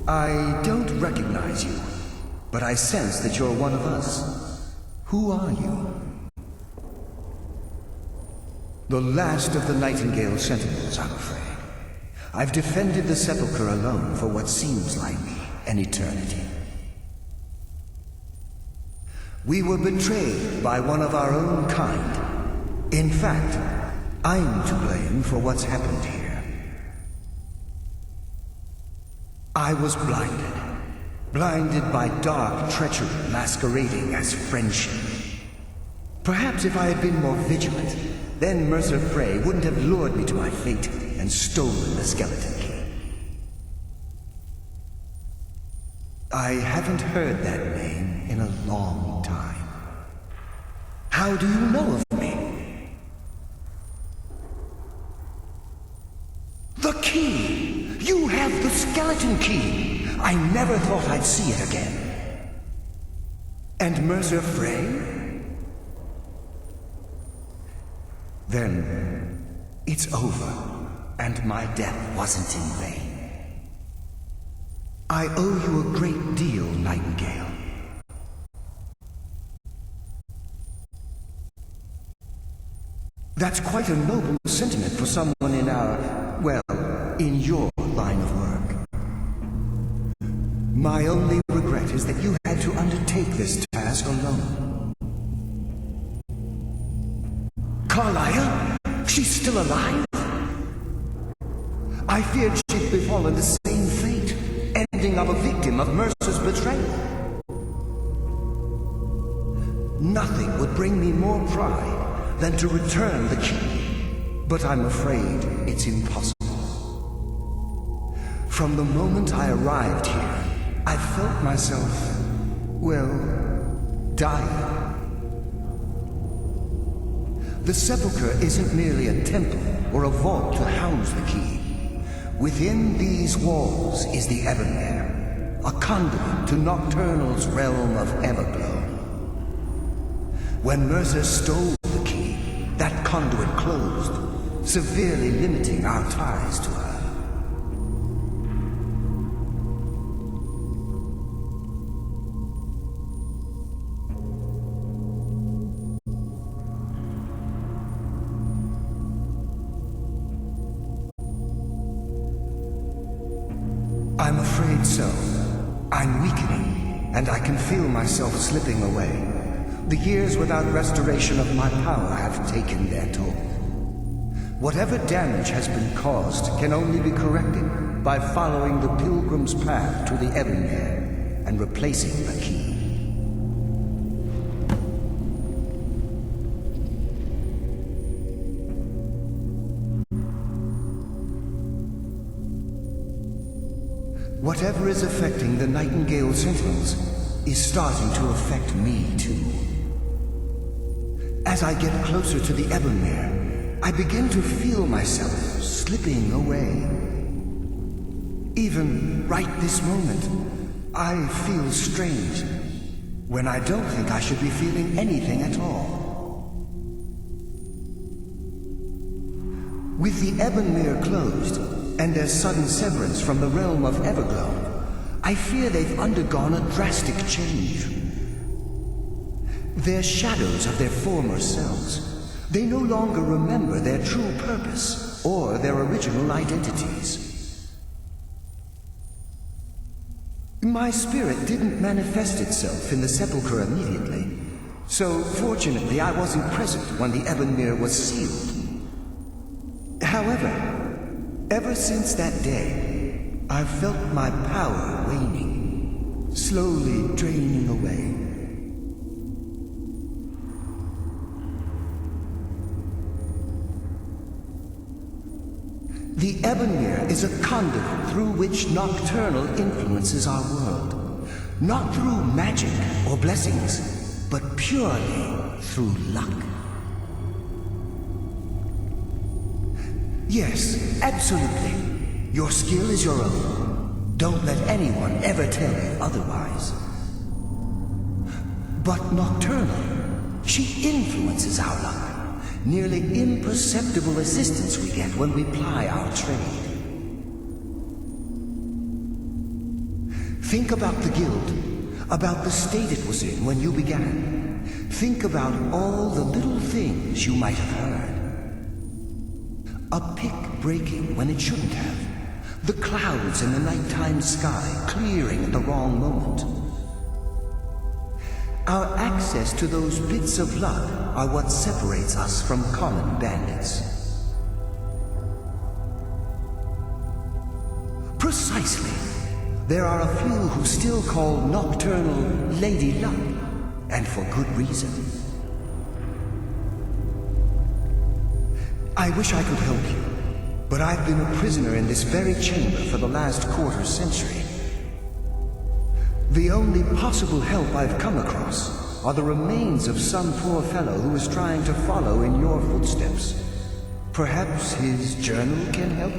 I don't recognize you, but I sense that you're one of us. Who are you? The last of the Nightingale Sentinels, I'm afraid. I've defended the Sepulchre alone for what seems like an eternity. We were betrayed by one of our own kind. In fact, I'm to blame for what's happened here. I was blinded by dark treachery masquerading as friendship. Perhaps if I had been more vigilant, then Mercer Frey wouldn't have lured me to my fate and stolen the skeleton key. I haven't heard that name in a long time. How do you know of me? The key! You have the skeleton key! I never thought I'd see it again. And Mercer Frey? Then it's over, and my death wasn't in vain. I owe you a great deal, Nightingale. That's quite a noble sentiment for someone in in your line of work. My only regret is that you had to undertake this task alone. Carlia? She's still alive? I feared she'd befallen the same fate, ending up a victim of Mercer's betrayal. Nothing would bring me more pride than to return the key, but I'm afraid it's impossible. From the moment I arrived here, I felt myself, dying. The Sepulchre isn't merely a temple or a vault to house the key. Within these walls is the Ebonmere, a conduit to Nocturnal's realm of Everglow. When Mercer stole the key, that conduit closed, severely limiting our ties to her. I'm afraid so. I'm weakening, and I can feel myself slipping away. The years without restoration of my power have taken their toll. Whatever damage has been caused can only be corrected by following the pilgrim's path to the Ebonmere and replacing the key. Whatever is affecting the Nightingale Sentinels is starting to affect me too. As I get closer to the Ebonmere, I begin to feel myself slipping away. Even right this moment, I feel strange, when I don't think I should be feeling anything at all. With the Ebonmere closed, and their sudden severance from the realm of Everglow, I fear they've undergone a drastic change. They're shadows of their former selves. They no longer remember their true purpose or their original identities. My spirit didn't manifest itself in the Sepulchre immediately, so fortunately I wasn't present when the Ebonmere was sealed. However, ever since that day, I've felt my power waning, slowly draining away. Ebonmere is a conduit through which Nocturnal influences our world. Not through magic or blessings, but purely through luck. Yes, absolutely. Your skill is your own. Don't let anyone ever tell you otherwise. But Nocturnal, she influences our luck. Nearly imperceptible assistance we get when we ply our trade. Think about the guild, about the state it was in when you began. Think about all the little things you might have heard. A pick breaking when it shouldn't have. The clouds in the nighttime sky clearing at the wrong moment. Our access to those bits of luck are what separates us from common bandits. Precisely. There are a few who still call Nocturnal Lady Luck, and for good reason. I wish I could help you, but I've been a prisoner in this very chamber for the last quarter century. The only possible help I've come across are the remains of some poor fellow who is trying to follow in your footsteps. Perhaps his journal can help?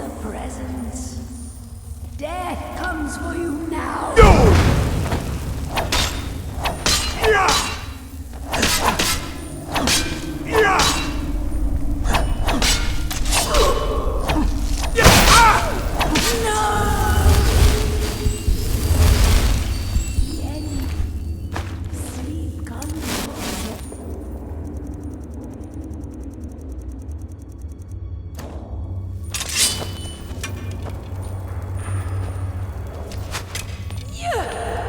a present. Death comes for you now. Sleep comfortably. Yeah!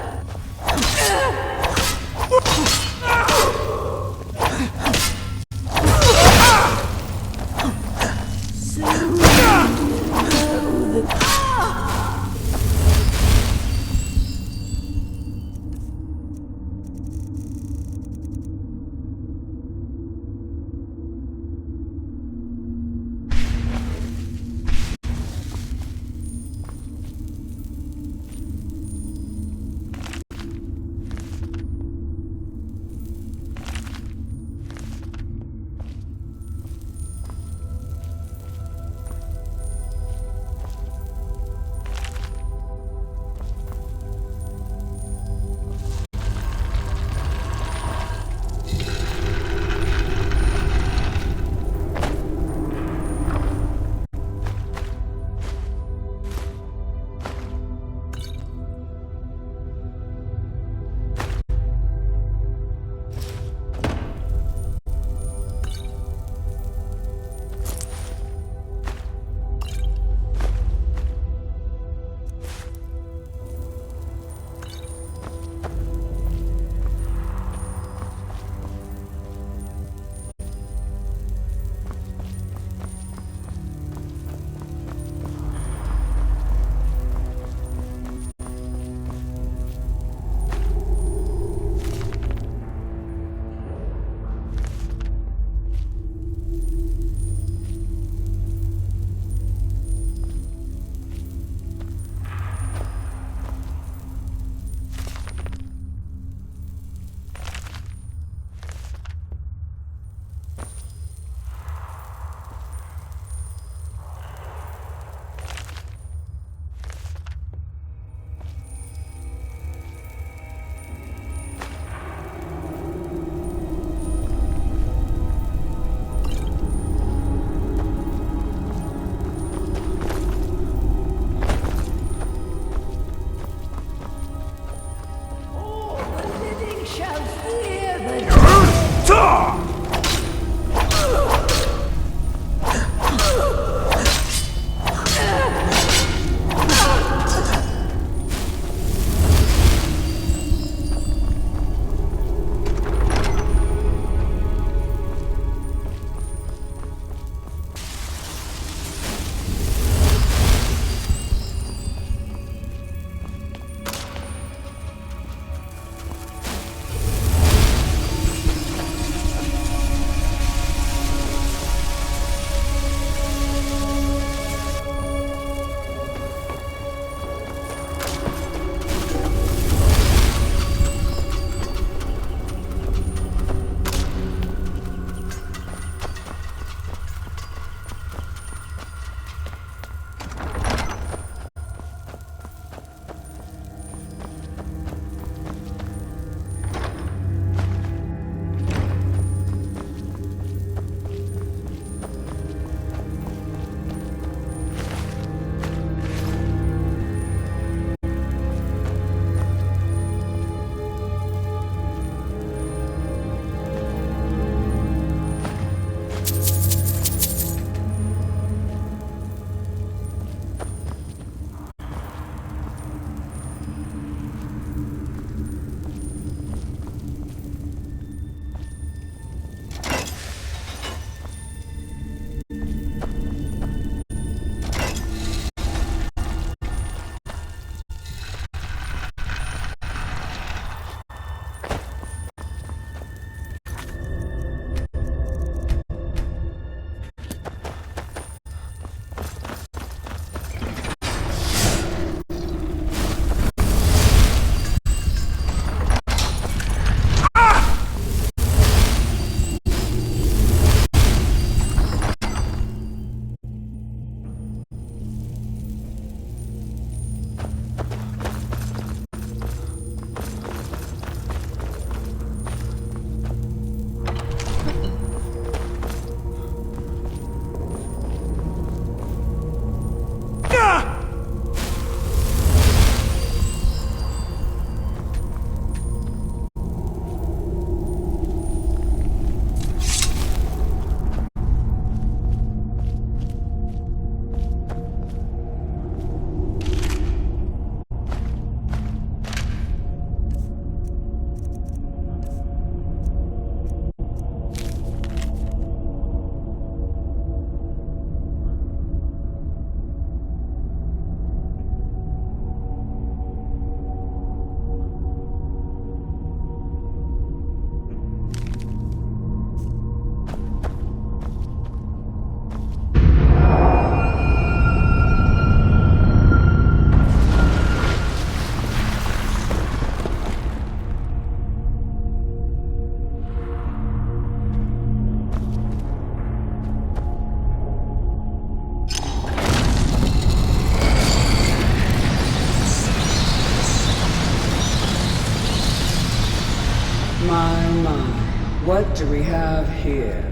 What do we have here?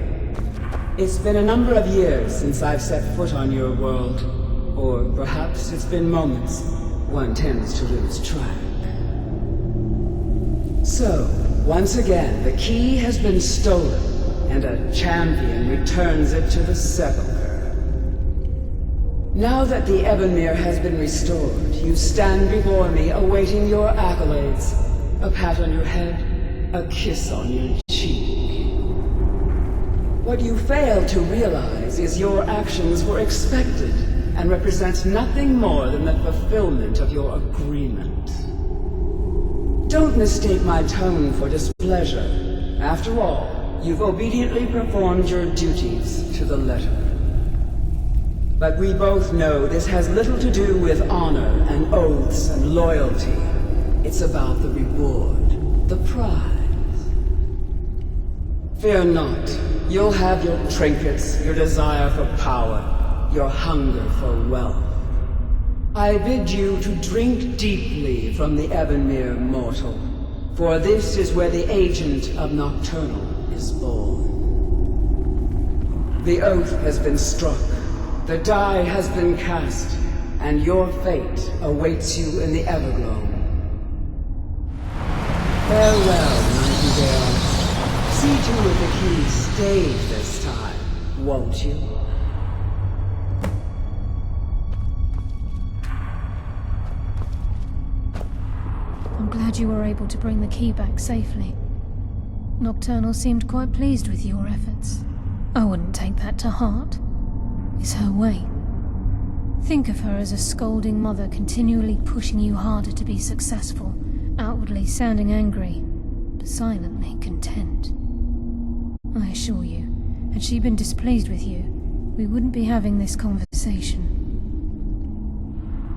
It's been a number of years since I've set foot on your world. Or perhaps it's been moments. One tends to lose track. So, once again, the key has been stolen, and a champion returns it to the Sepulchre. Now that the Ebonmere has been restored, you stand before me awaiting your accolades. A pat on your head, a kiss on your cheek. What you fail to realize is your actions were expected and represent nothing more than the fulfillment of your agreement. Don't mistake my tone for displeasure. After all, you've obediently performed your duties to the letter. But we both know this has little to do with honor and oaths and loyalty. It's about the reward, the prize. Fear not. You'll have your trinkets, your desire for power, your hunger for wealth. I bid you to drink deeply from the Ebonmere mortal, for this is where the agent of Nocturnal is born. The oath has been struck, the die has been cast, and your fate awaits you in the Everglow. Farewell, Nightingale. See to it the key stays this time, won't you? I'm glad you were able to bring the key back safely. Nocturnal seemed quite pleased with your efforts. I wouldn't take that to heart. It's her way. Think of her as a scolding mother continually pushing you harder to be successful, outwardly sounding angry, but silently content. I assure you, had she been displeased with you, we wouldn't be having this conversation.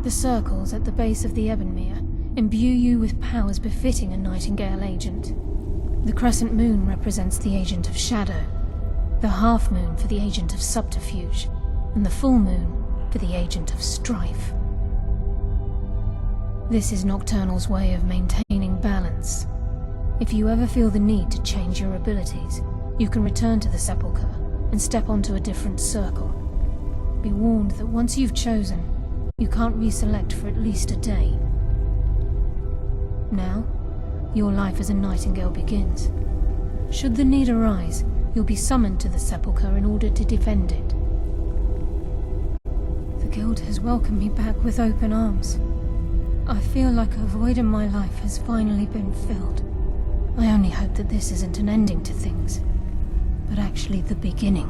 The circles at the base of the Ebonmere imbue you with powers befitting a Nightingale agent. The crescent moon represents the agent of shadow, the half moon for the agent of subterfuge, and the full moon for the agent of strife. This is Nocturnal's way of maintaining balance. If you ever feel the need to change your abilities, you can return to the Sepulchre and step onto a different circle. Be warned that once you've chosen, you can't reselect for at least a day. Now, your life as a Nightingale begins. Should the need arise, you'll be summoned to the Sepulchre in order to defend it. The Guild has welcomed me back with open arms. I feel like a void in my life has finally been filled. I only hope that this isn't an ending to things, but actually the beginning.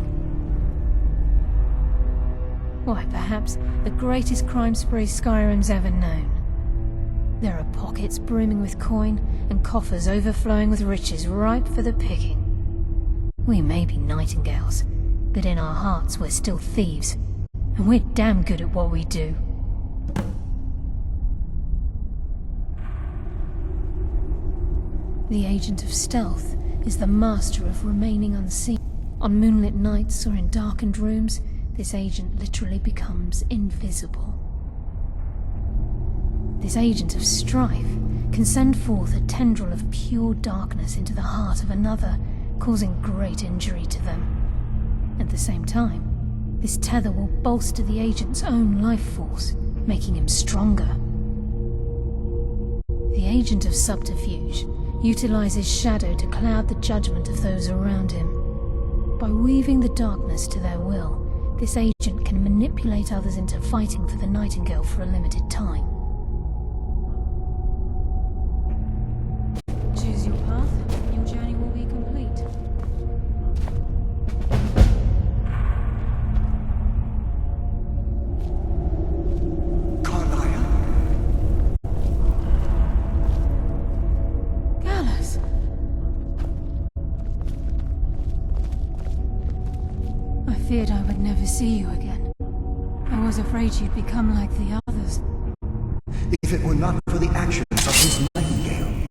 Why, perhaps the greatest crime spree Skyrim's ever known. There are pockets brimming with coin and coffers overflowing with riches ripe for the picking. We may be Nightingales, but in our hearts we're still thieves, and we're damn good at what we do. The agent of stealth is the master of remaining unseen. On moonlit nights or in darkened rooms, this agent literally becomes invisible. This agent of strife can send forth a tendril of pure darkness into the heart of another, causing great injury to them. At the same time, this tether will bolster the agent's own life force, making him stronger. The agent of subterfuge utilizes shadow to cloud the judgment of those around him. By weaving the darkness to their will, this agent can manipulate others into fighting for the Nightingale for a limited time. Choose your path, and your journey will be complete. Carlisle? Gallus! I feared I would never see you again. I was afraid you'd become like the others. If it were not for the actions of his Nightingale,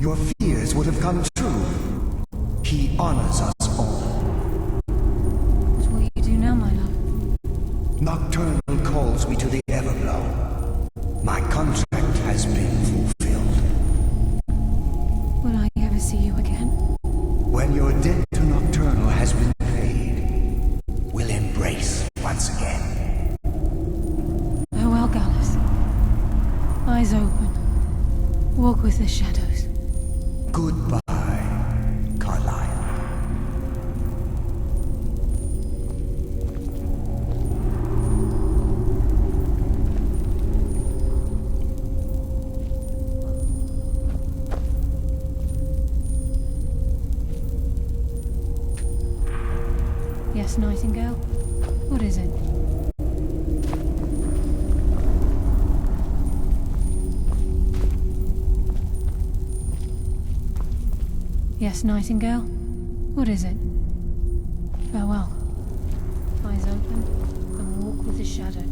your fears would have come true. He honors us all. What will you do now, my love? Nocturnal calls me to the Everglow. My contract has been fulfilled. Will I ever see you again? When your Eyes open. Walk with the shadows. Goodbye, Carlyle. Yes, Nightingale? What is it? Yes, Nightingale? What is it? Farewell. Eyes open and walk with the shadow.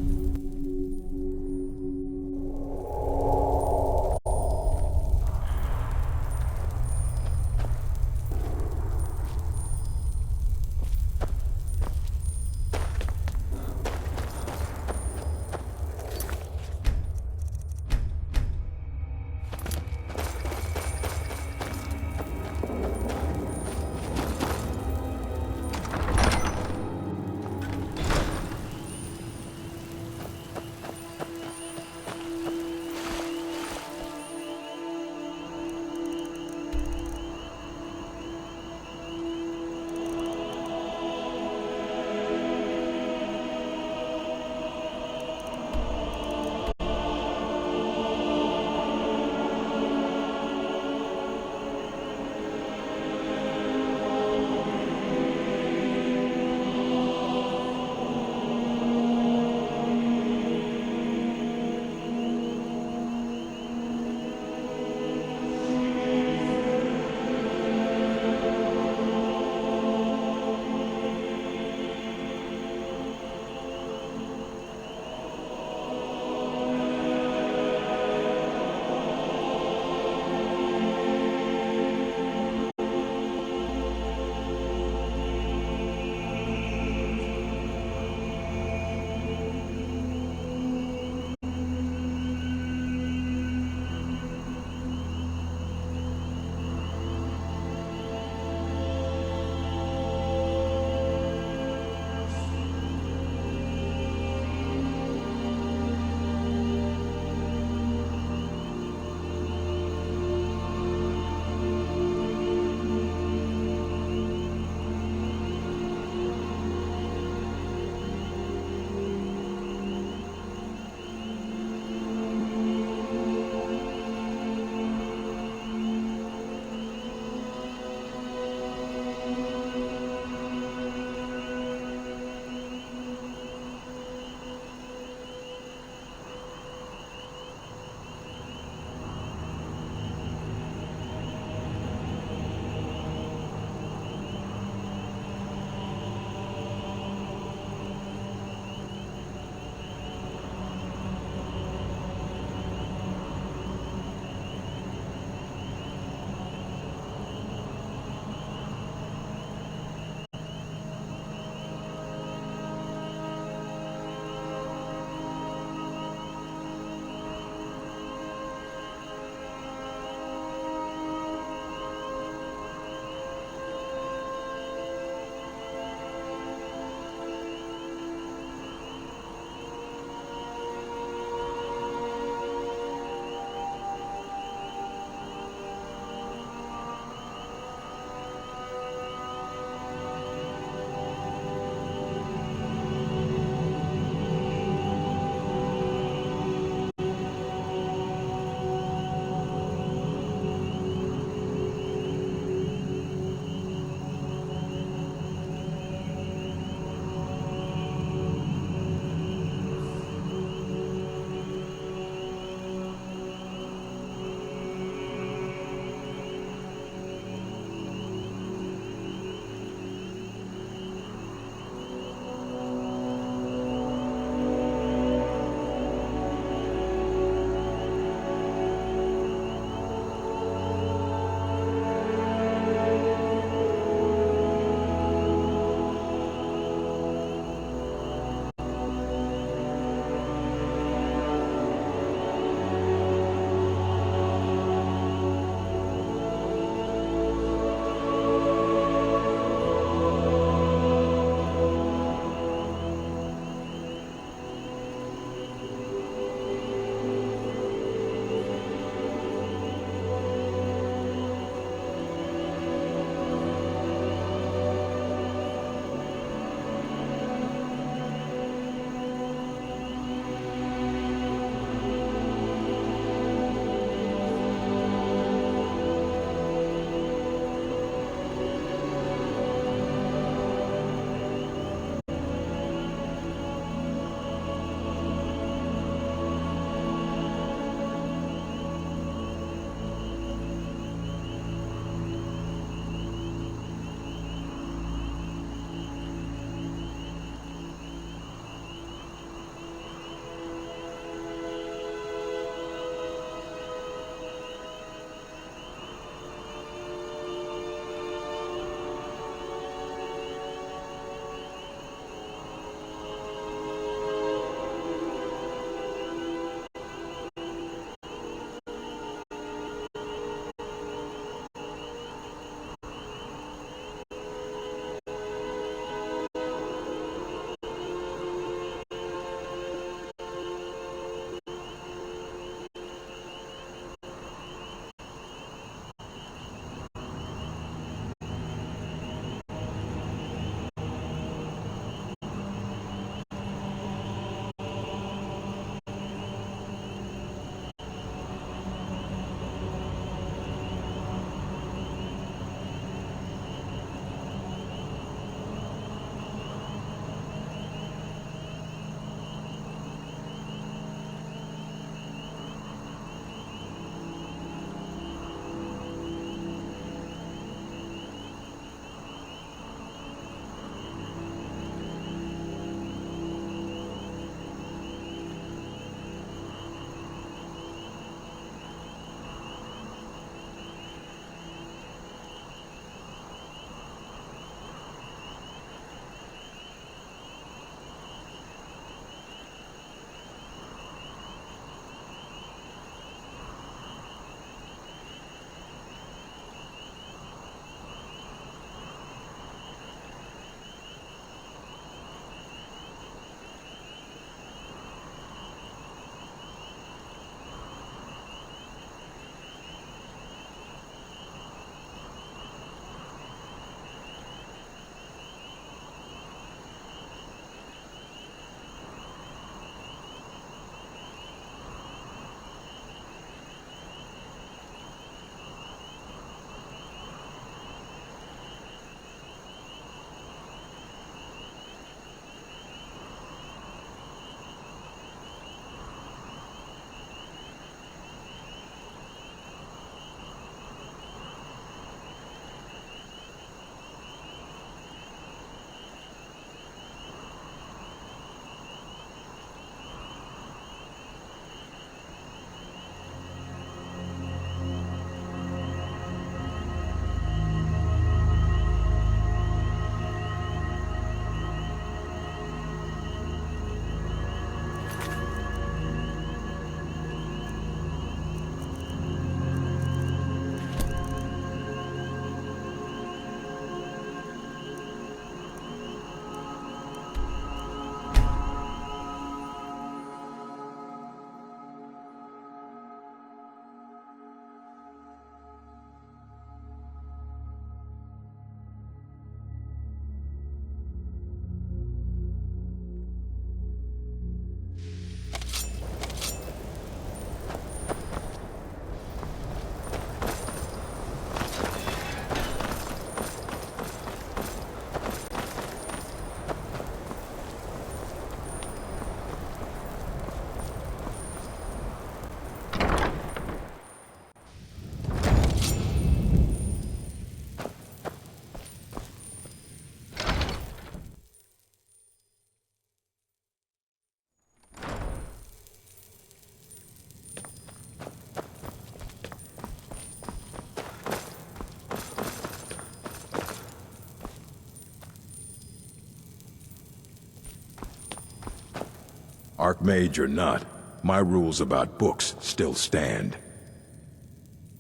Archmage or not, my rules about books still stand.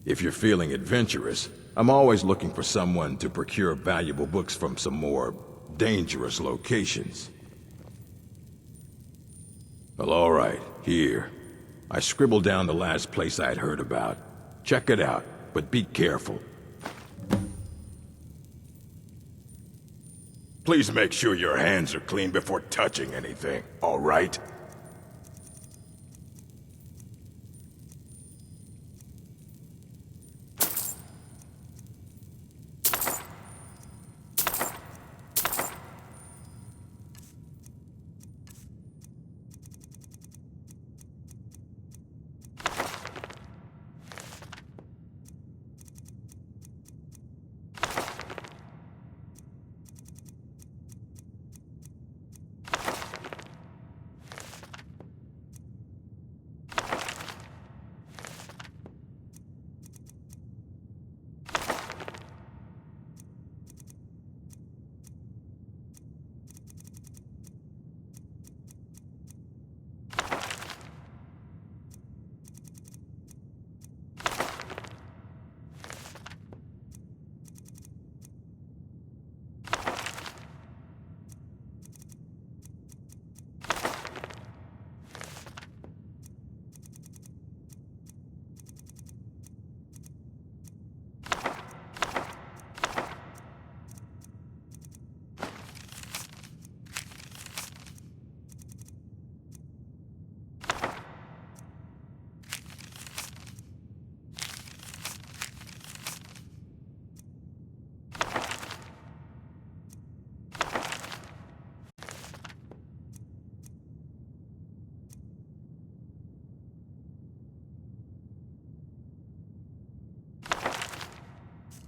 If you're feeling adventurous, I'm always looking for someone to procure valuable books from some more dangerous locations. Well, all right, here. I scribbled down the last place I'd heard about. Check it out, but be careful. Please make sure your hands are clean before touching anything, all right?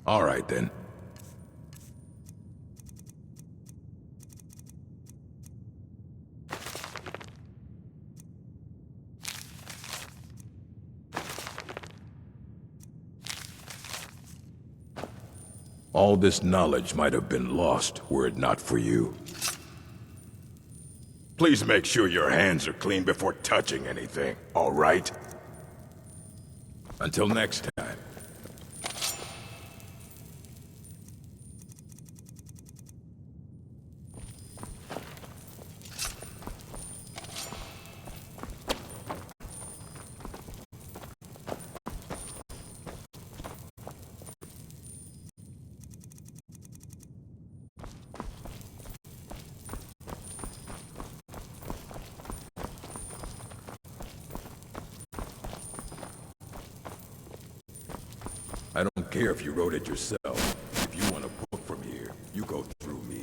All right, then. All this knowledge might have been lost were it not for you. Please make sure your hands are clean before touching anything, all right? Until next time. I don't care if you wrote it yourself. If you want a book from here, you go through me.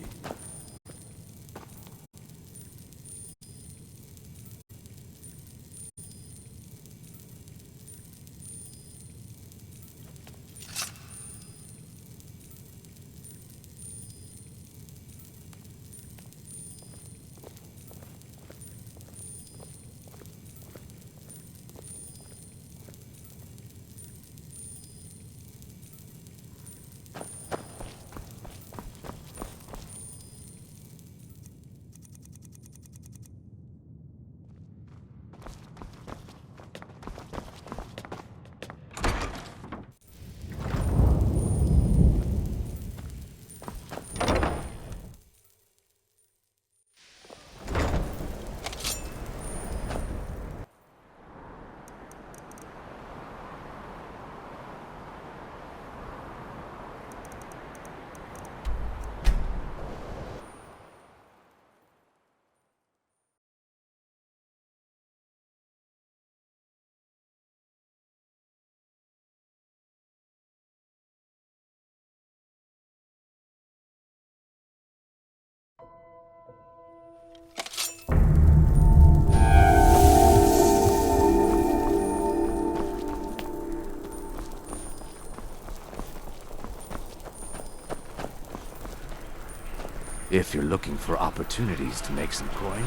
If you're looking for opportunities to make some coin,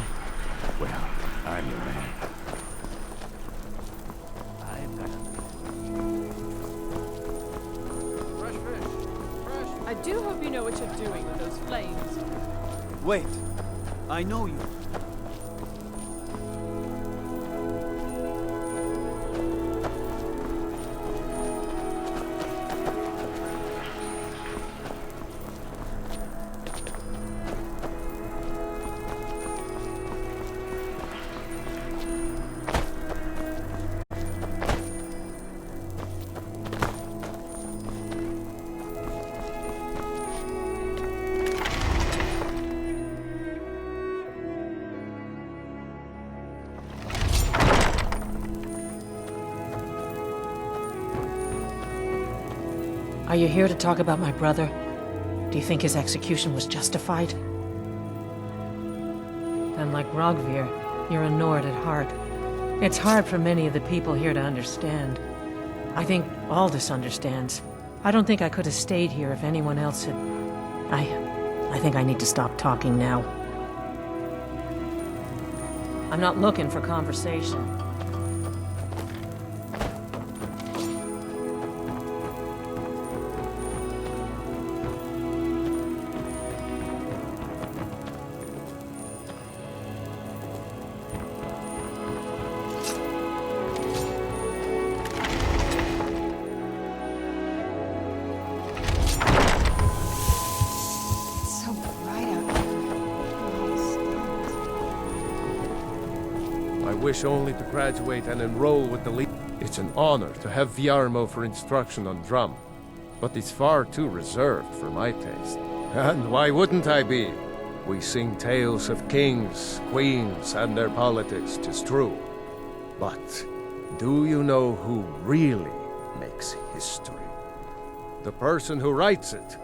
well, I'm your man. I've got Fresh fish. Fresh. I do hope you know what you're doing with those flames. Wait, I know you. Are you here to talk about my brother? Do you think his execution was justified? Then, like Rogvir, you're a Nord at heart. It's hard for many of the people here to understand. I think Aldous understands. I don't think I could have stayed here if anyone else had... I think I need to stop talking now. I'm not looking for conversation. I wish only to graduate and enroll with the lead. It's an honor to have Viarmo for instruction on drum, but it's far too reserved for my taste. And why wouldn't I be? We sing tales of kings, queens, and their politics, 'tis true. But do you know who really makes history? The person who writes it.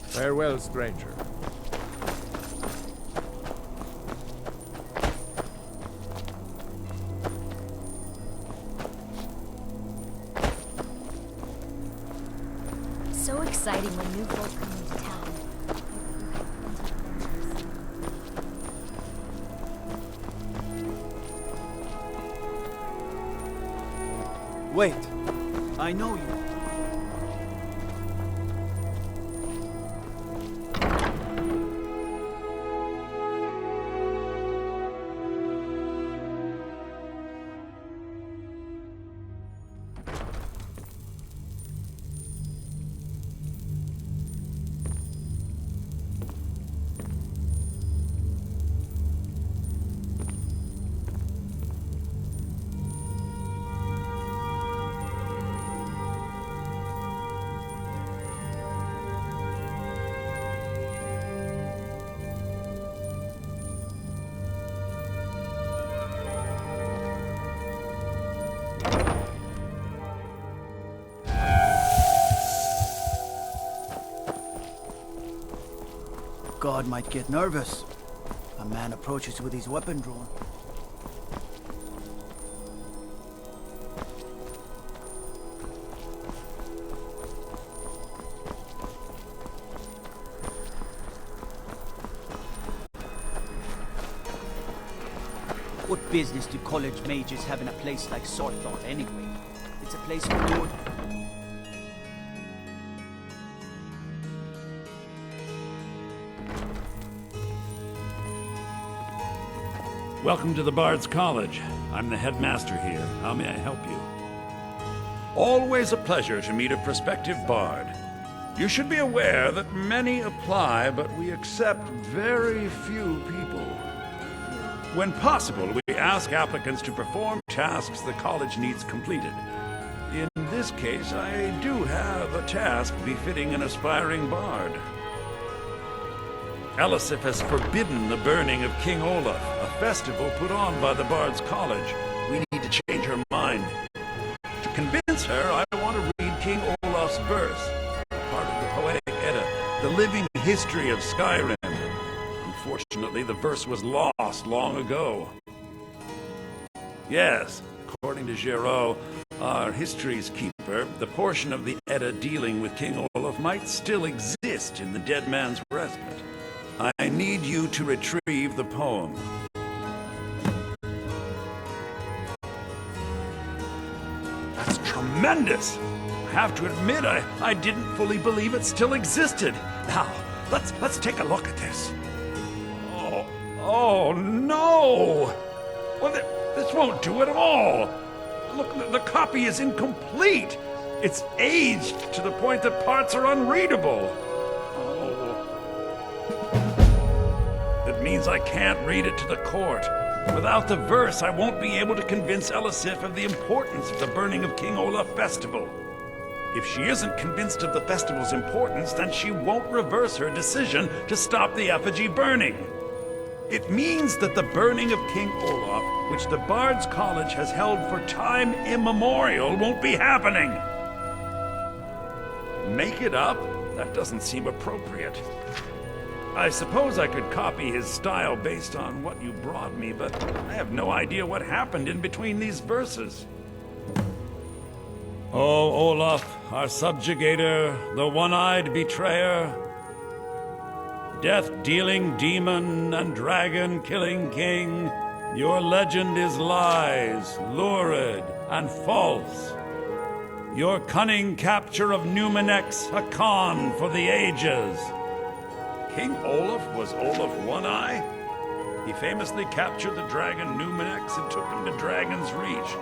Farewell, stranger. So exciting when new folk come into town. Wait, I know you. God might get nervous. A man approaches with his weapon drawn. What business do college mages have in a place like Sorthal anyway? It's a place for Lord. Welcome to the Bard's College. I'm the headmaster here. How may I help you? Always a pleasure to meet a prospective bard. You should be aware that many apply, but we accept very few people. When possible, we ask applicants to perform tasks the college needs completed. In this case, I do have a task befitting an aspiring bard. Elisif has forbidden the burning of King Olaf, a festival put on by the Bard's College. We need to change her mind. To convince her, I want to read King Olaf's verse, part of the Poetic Edda, the living history of Skyrim. Unfortunately, the verse was lost long ago. Yes, according to Giraud, our history's keeper, the portion of the Edda dealing with King Olaf might still exist in the Dead Man's Respite. I need you to retrieve the poem. That's tremendous! I have to admit, I didn't fully believe it still existed. Now, let's take a look at this. Oh no! Well, this won't do at all. Look, the copy is incomplete. It's aged to the point that parts are unreadable. It means I can't read it to the court. Without the verse, I won't be able to convince Elisif of the importance of the burning of King Olaf festival. If she isn't convinced of the festival's importance, then she won't reverse her decision to stop the effigy burning. It means that the burning of King Olaf, which the Bard's College has held for time immemorial, won't be happening. Make it up? That doesn't seem appropriate. I suppose I could copy his style based on what you brought me, but I have no idea what happened in between these verses. Oh, Olaf, our subjugator, the one-eyed betrayer, death-dealing demon and dragon-killing king, your legend is lies, lurid, and false. Your cunning capture of Numenex, a con for the ages. King Olaf was Olaf One-Eye? He famously captured the dragon Numenex and took him to Dragon's Reach.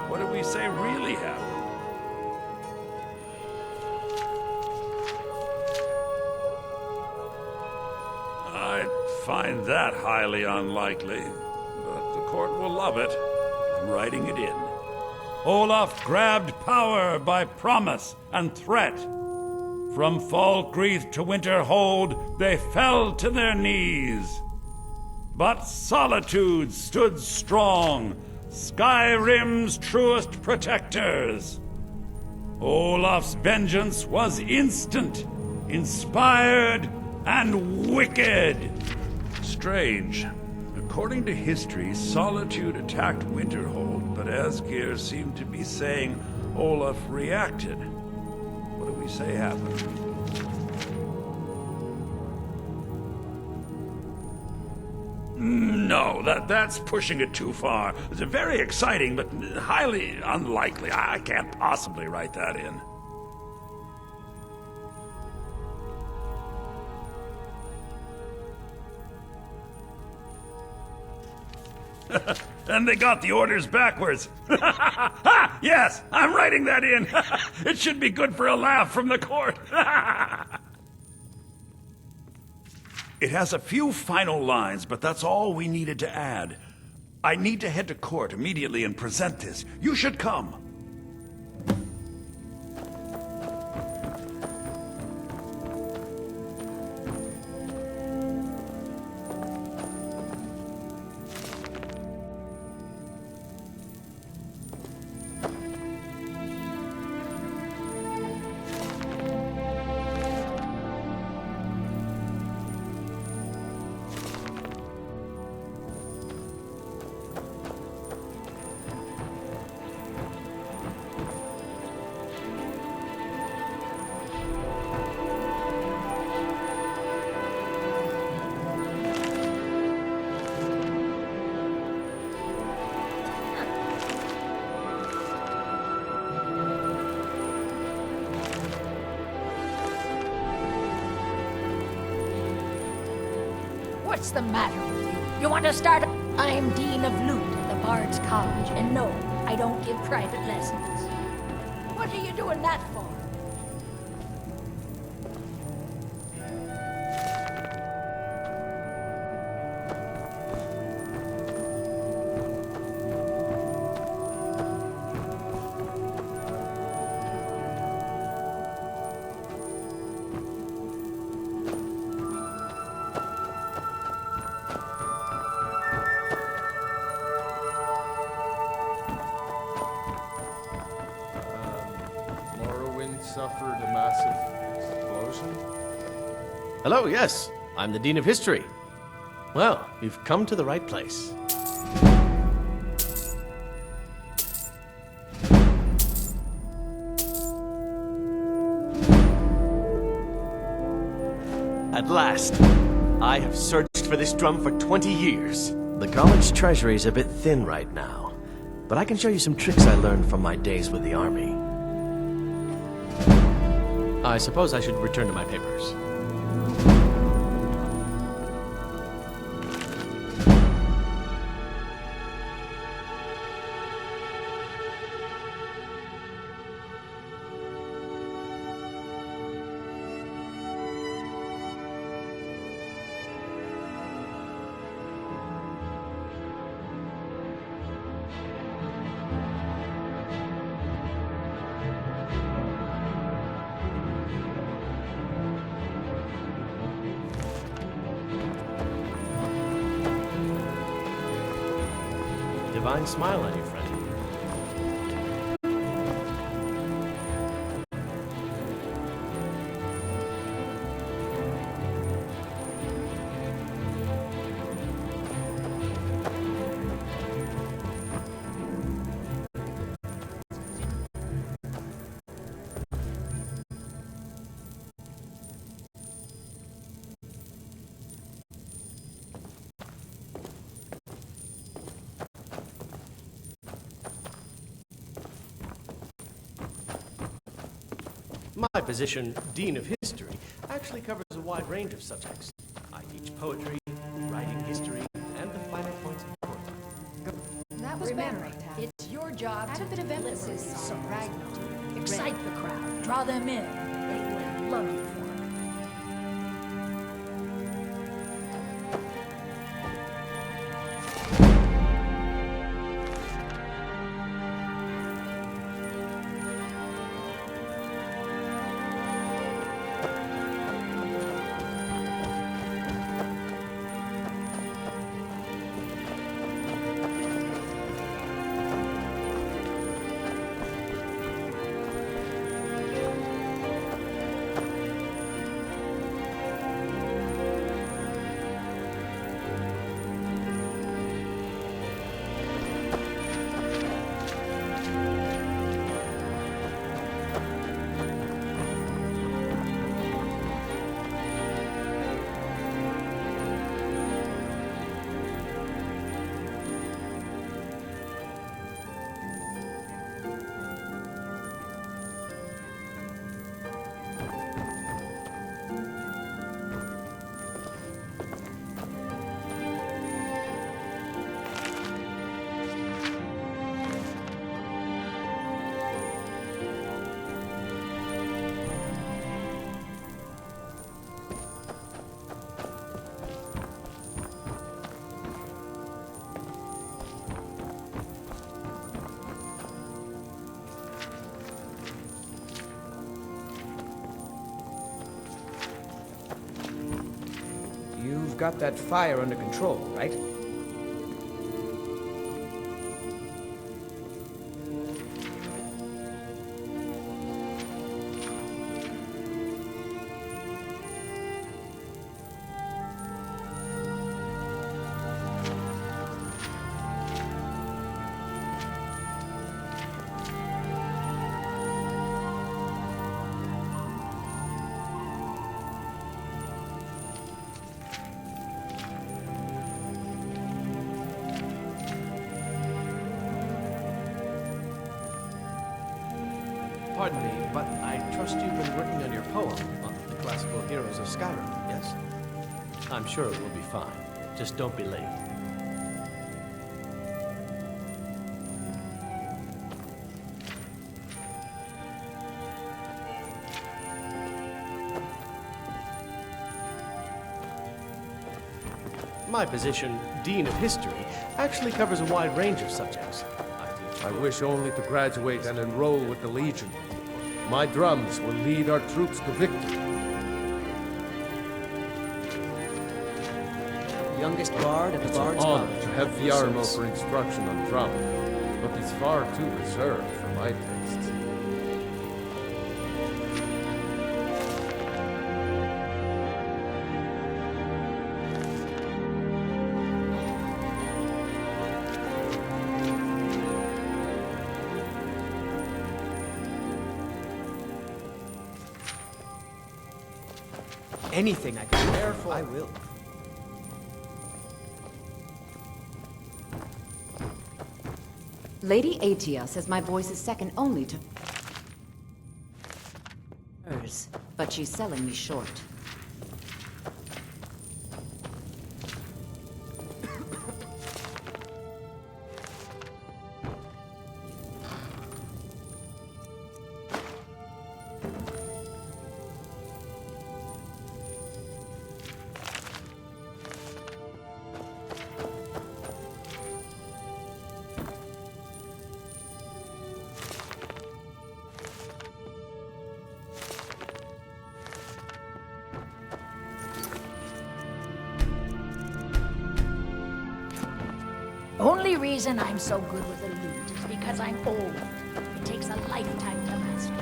What do we say really happened? I'd find that highly unlikely, but the court will love it. I'm writing it in. Olaf grabbed power by promise and threat. From Falkreath to Winterhold, they fell to their knees. But Solitude stood strong, Skyrim's truest protectors. Olaf's vengeance was instant, inspired, and wicked. Strange. According to history, Solitude attacked Winterhold, but Asgeir seemed to be saying Olaf reacted. What do we say happened? No, that's pushing it too far. It's very exciting, but highly unlikely. I can't possibly write that in. And they got the orders backwards. Yes, I'm writing that in. It should be good for a laugh from the court. It has a few final lines, but that's all we needed to add. I need to head to court immediately and present this. You should come. What's the matter with you? You want to start? I'm Dean of Lute at the Bard's College, and no, I don't give private lessons. What are you doing that for? Suffered a massive explosion? Hello, yes. I'm the Dean of History. Well, you've come to the right place. At last. I have searched for this drum for 20 years. The college treasury is a bit thin right now, but I can show you some tricks I learned from my days with the army. I suppose I should return to my papers. Divine smile on you, friend. My position, Dean of History, actually covers a wide range of subjects. I teach poetry, writing history, and the finer points of court. That was better. It's your job to deliver some Ragnar. Excite the crowd, draw them in. They will love you for it. You've got that fire under control, right? Pardon me, but I trust you've been working on your poem on the classical heroes of Skyrim, yes? I'm sure it will be fine. Just don't be late. My position, Dean of History, actually covers a wide range of subjects. I wish only to graduate and enroll with the Legion. My drums will lead our troops to victory. Youngest bard at the It's Bard's an honor College. to have Viarmo for instruction on drum, but it's far too reserved for my tastes. Anything I can do, therefore I will. Lady Atia says my voice is second only to hers, but she's selling me short. Only reason I'm so good with a lute is because I'm old. It takes a lifetime to master.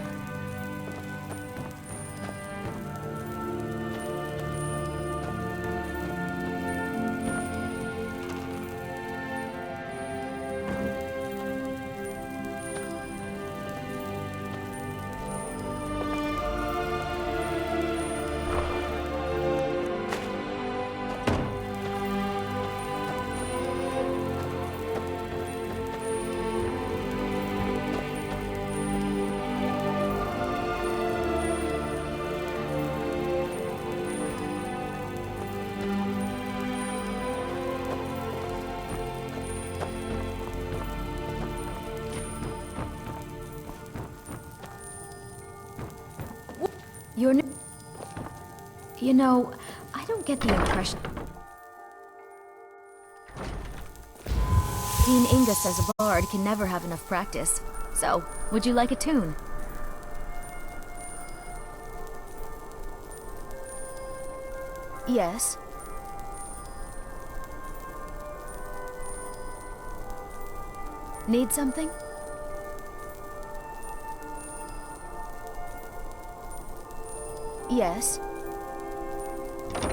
You know, I don't get the impression... Dean Inga says a bard can never have enough practice. So, would you like a tune? Yes. Need something? Yes.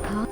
Huh?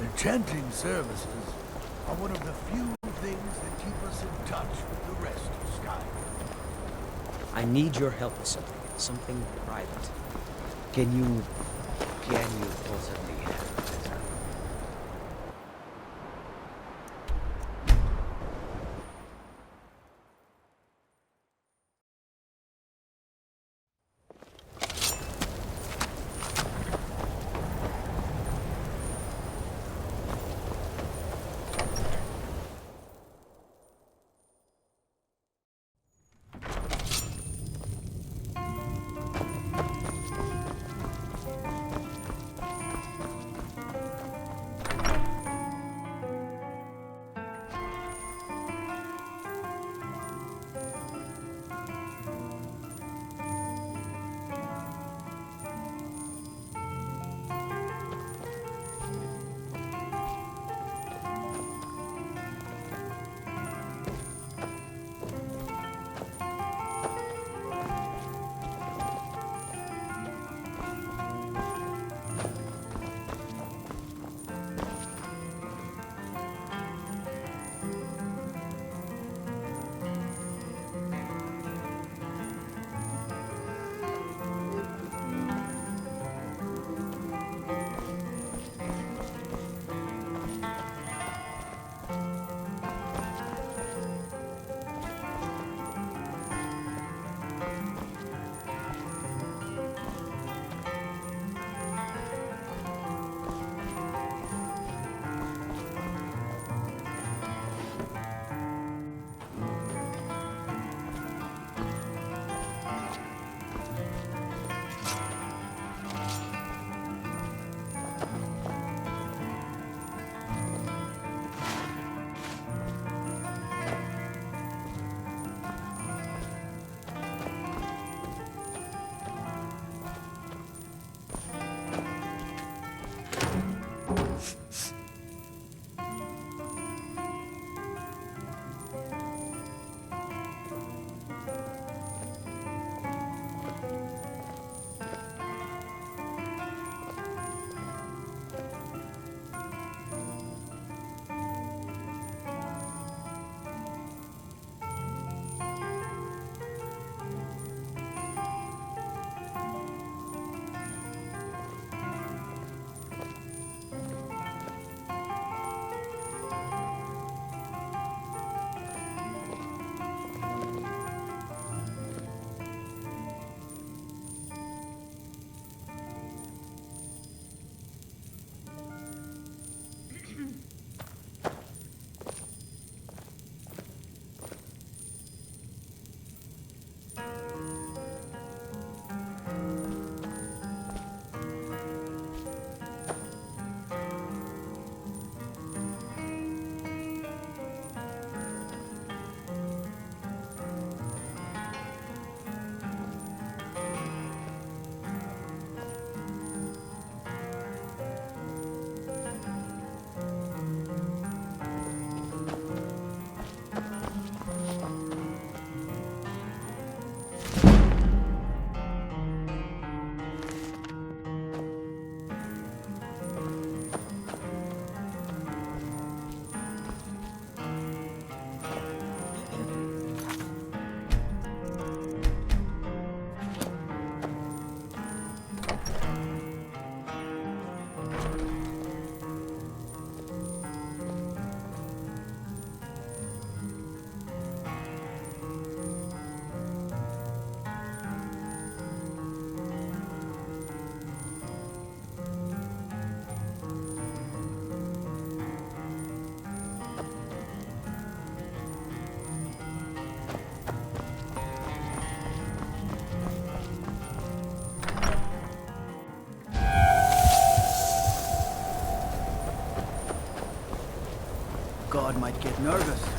Enchanting services are one of the few things that keep us in touch with the rest of Skyrim. I need your help with something private. Can you possibly help us out? Bard might get nervous.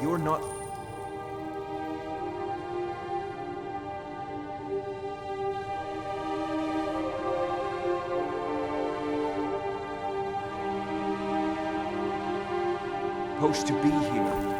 You're not... supposed to be here.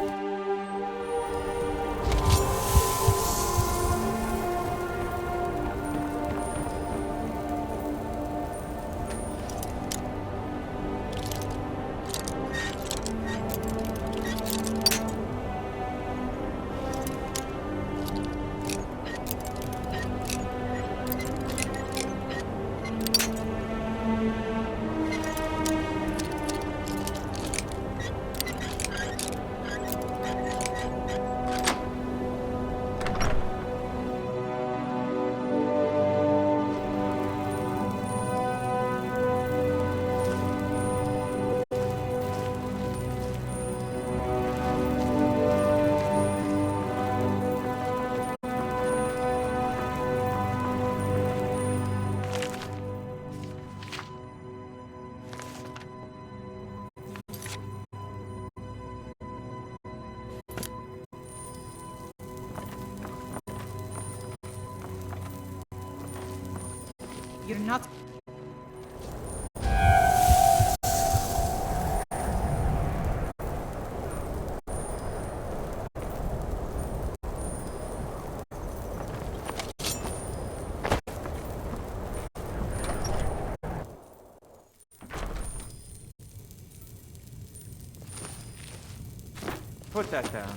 You're not... Put that down.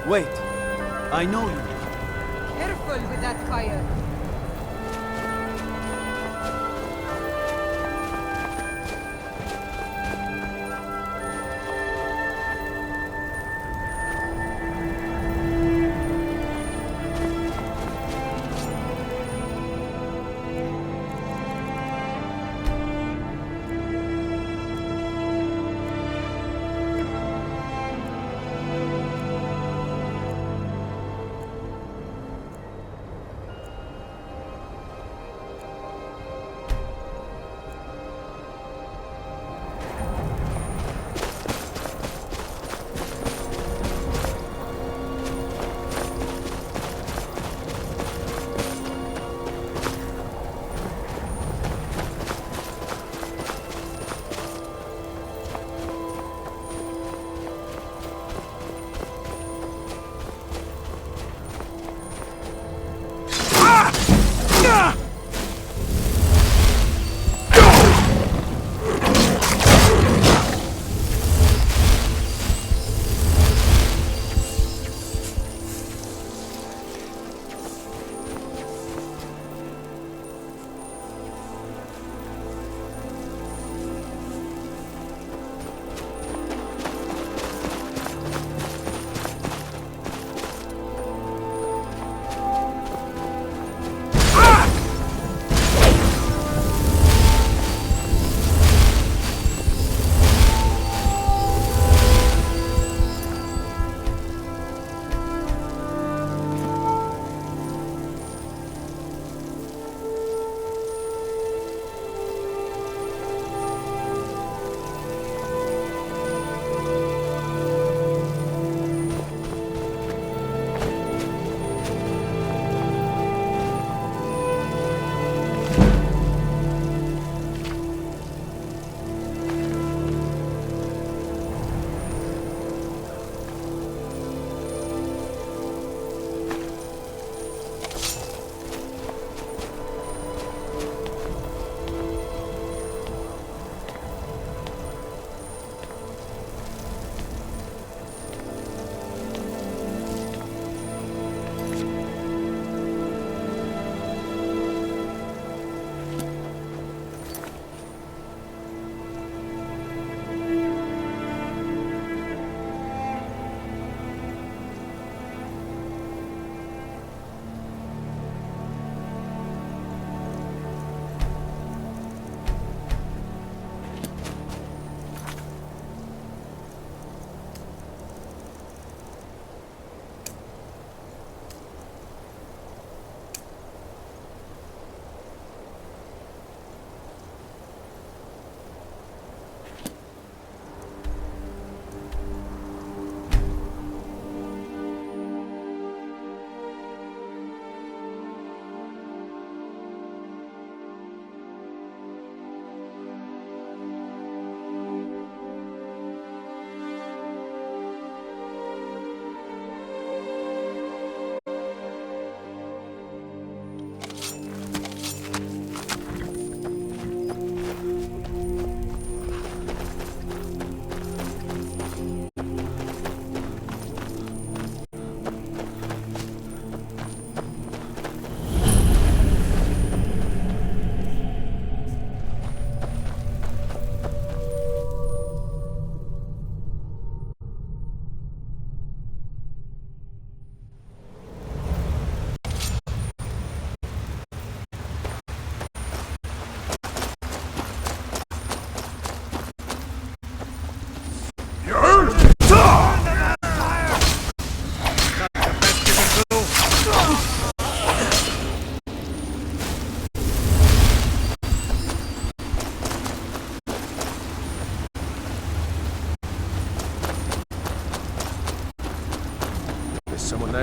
Wait, I know you. Careful with that fire.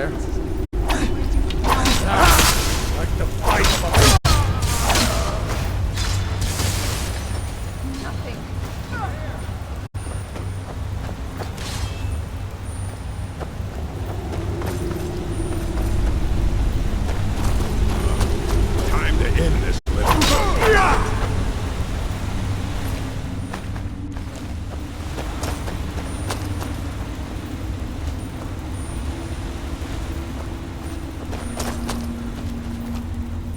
there. Like the fight of a... Nothing. Time to end this living.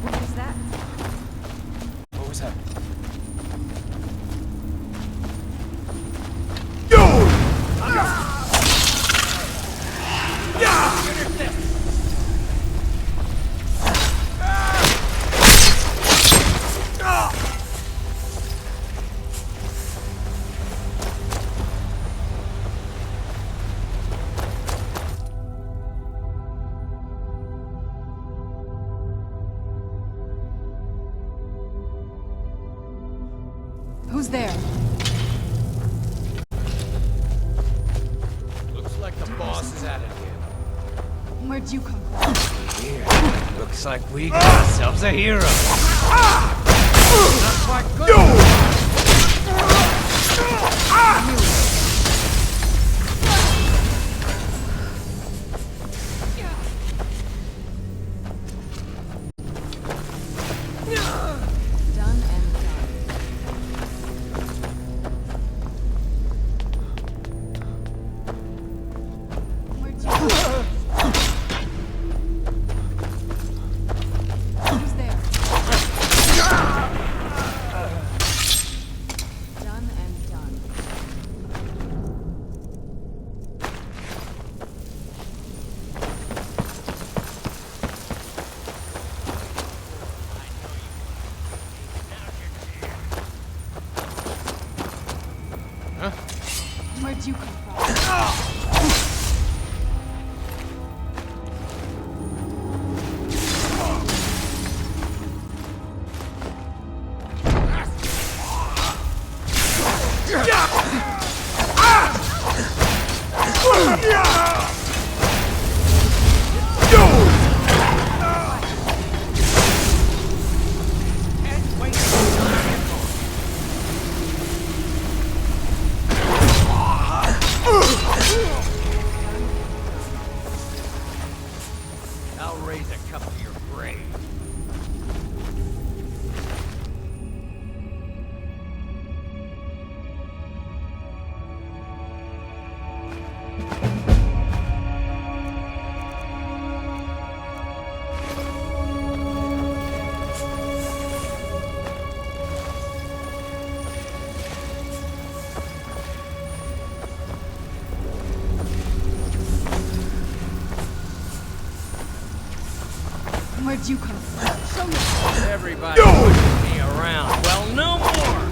What was that? What was that? Who's there? Looks like the boss is at it again. Where'd you come from? Here. Looks like we got ourselves a hero. Not quite good. Done and done. Where'd you come from? Who's there? Done and done. Where'd you come from? I'll raise a cup to your grave. Where'd you come from? Show me. Everybody pushing me around. Well, no more.